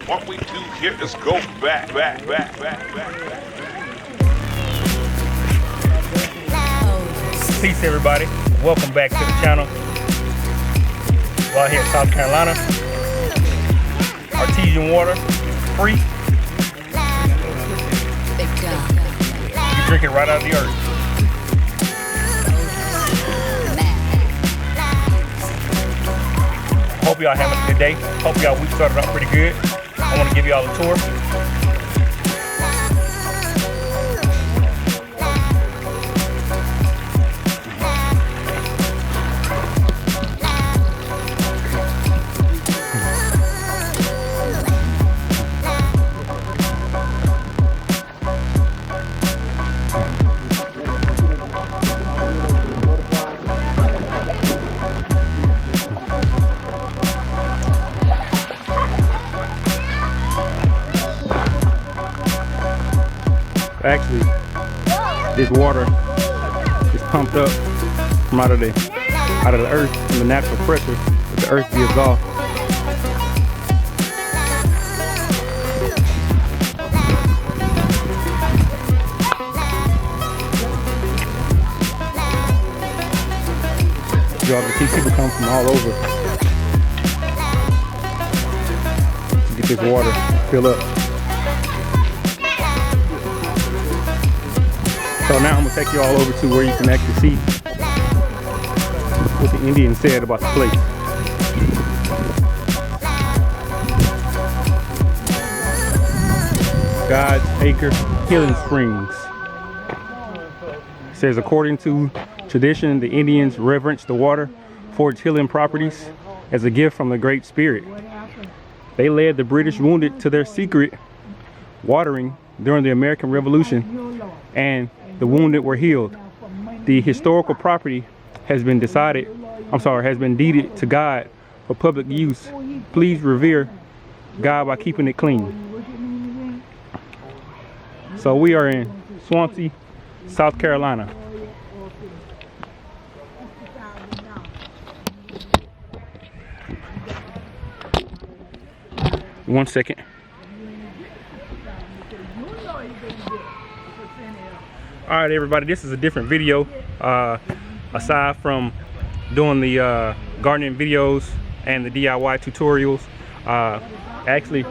What we do here is go back. Peace, everybody. Welcome back to the channel. We're out here in South Carolina. Artesian water, free. You drink it right out of the earth. Hope y'all having a good day. Hope y'all week started out pretty good. I want to give y'all a tour. Actually, this water is pumped up from out of the earth from the natural pressure that the earth gives off. Y'all can see people come from all over to get this water filled up. So now I'm gonna take you all over to where you can actually see what the Indians said about the place. God's Acre Healing Springs. It says, according to tradition, the Indians reverenced the water for its healing properties as a gift from the Great Spirit. They led the British wounded to their secret watering during the American Revolution, and the wounded were healed. The historical property has been deeded to God for public use. Please revere God by keeping it clean. So we are in Swansea, South Carolina. One second. All right, everybody, this is a different video. Aside from doing the gardening videos and the DIY tutorials, actually,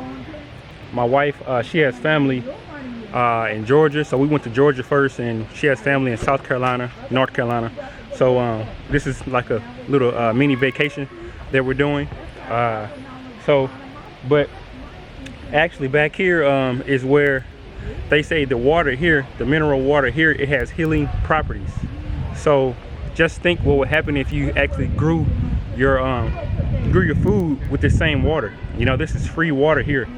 my wife, she has family in Georgia, so we went to Georgia first, and she has family in South Carolina, North Carolina. So this is like a little mini vacation that we're doing. But actually back here is where they say the water here, the mineral water here, it has healing properties. So just think what would happen if you actually grew your food with the same water. You know, this is free water here,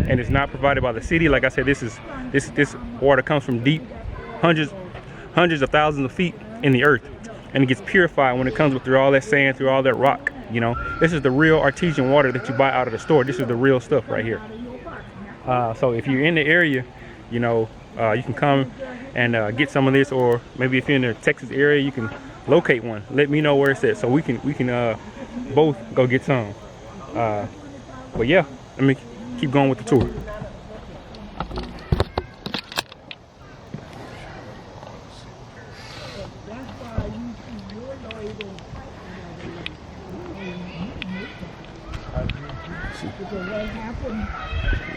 and it's not provided by the city. Like I said, this water comes from deep, hundreds of thousands of feet in the earth, and it gets purified when it comes through all that sand, through all that rock. You know, this is the real artesian water that you buy out of the store. This is the real stuff right here. So if you're in the area, you know, you can come and get some of this, or maybe if you're in the Texas area, you can locate one. Let me know where it's at, so we can both go get some. But yeah, let me keep going with the tour.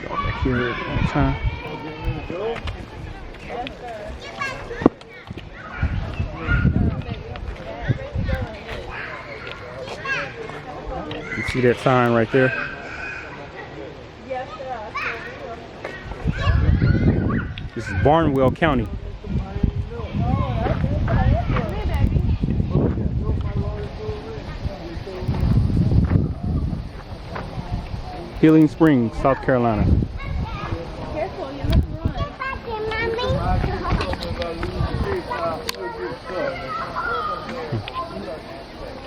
Back here at one time. You see that sign right there? This is Barnwell County. Healing Springs, South Carolina.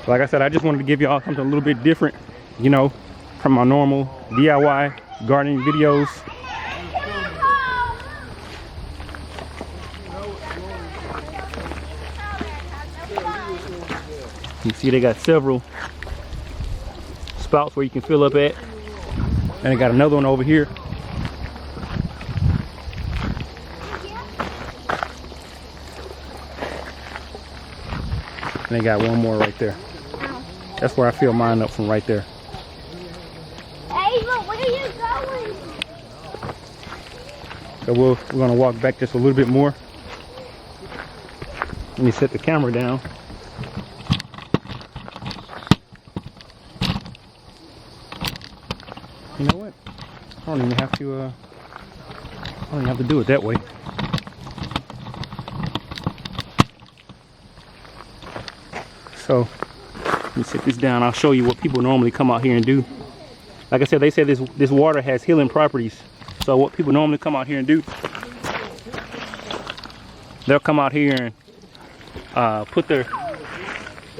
Like I said, I just wanted to give y'all something a little bit different, you know, from my normal DIY gardening videos. You see they got several spouts where you can fill up at. And I got another one over here. And they got one more right there. That's where I fill mine up from, right there. Ava, where are you going? So we're gonna walk back just a little bit more. Let me set the camera down. You know what? I don't even have to. I don't even have to do it that way. So let me set this down. I'll show you what people normally come out here and do. Like I said, they said this water has healing properties. So what people normally come out here and do, they'll come out here and they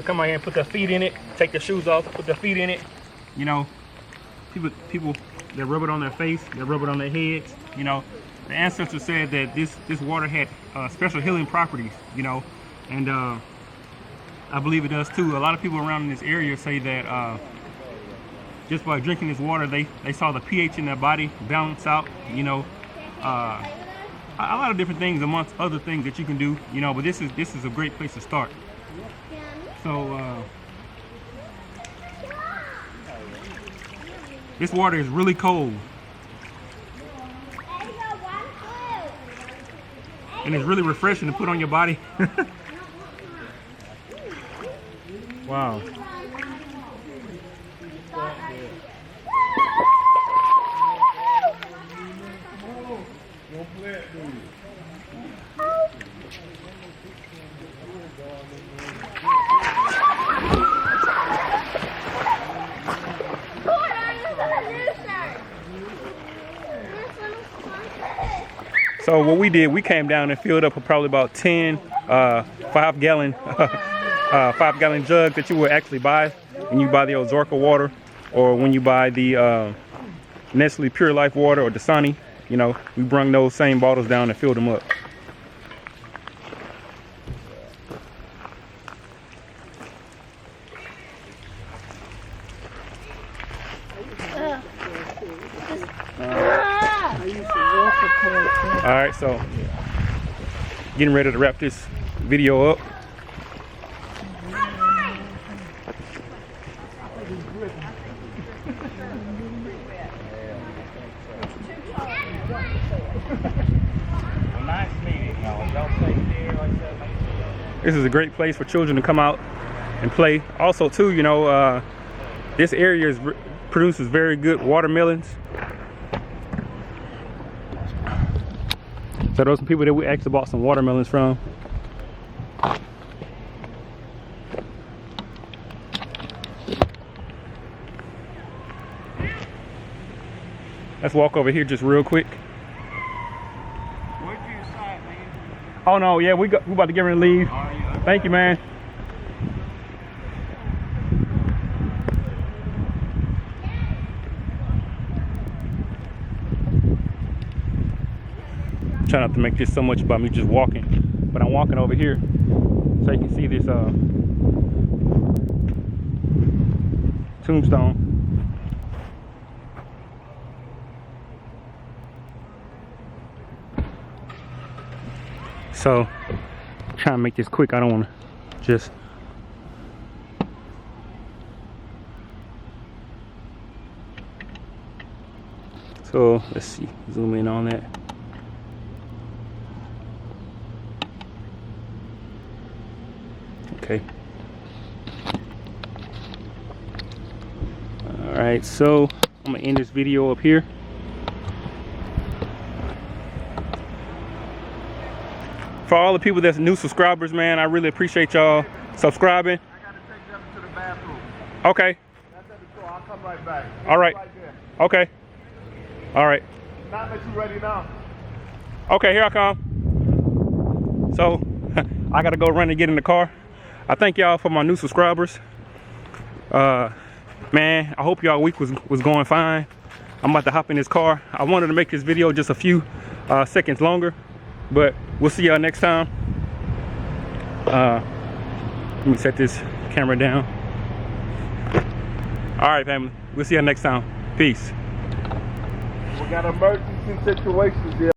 come out here and put their feet in it, take their shoes off, put their feet in it. You know, people they rub it on their face, they rub it on their heads. You know, the ancestors said that this water had special healing properties. You know, and I believe it does too. A lot of people around in this area say that just by drinking this water, they saw the pH in their body balance out. You know, a lot of different things amongst other things that you can do. You know, but this is a great place to start. So this water is really cold, and it's really refreshing to put on your body. Wow. So what we did, we came down and filled up probably about 10 5-gallon jugs that you would actually buy when you buy the Ozarka water, or when you buy the Nestle Pure Life water or Dasani. You know, we brung those same bottles down and filled them up. All right, so getting ready to wrap this video up. This is a great place for children to come out and play. Also, too, you know, this area produces very good watermelons. So those are some people that we actually bought some watermelons from. Let's walk over here just real quick. Where'd you decide, man? Oh no, yeah, we about to get ready to leave. Thank you, man. Try not to make this so much about me just walking, but I'm walking over here so you can see this tombstone. So trying to make this quick. I don't want to just so let's see, zoom in on that. Okay. All right, so I'm gonna end this video up here. For all the people that's new subscribers, man, I really appreciate y'all subscribing. I gotta take them to the bathroom. Okay. That's at the door. I'll come right back. All right. There. Okay. All right. Not that you ready now. Okay, here I come. So I gotta go run and get in the car. I thank y'all for my new subscribers. Man, I hope y'all week was going fine. I'm about to hop in this car. I wanted to make this video just a few seconds longer, but we'll see y'all next time. Let me set this camera down. All right, family. We'll see y'all next time. Peace. We got emergency situations here.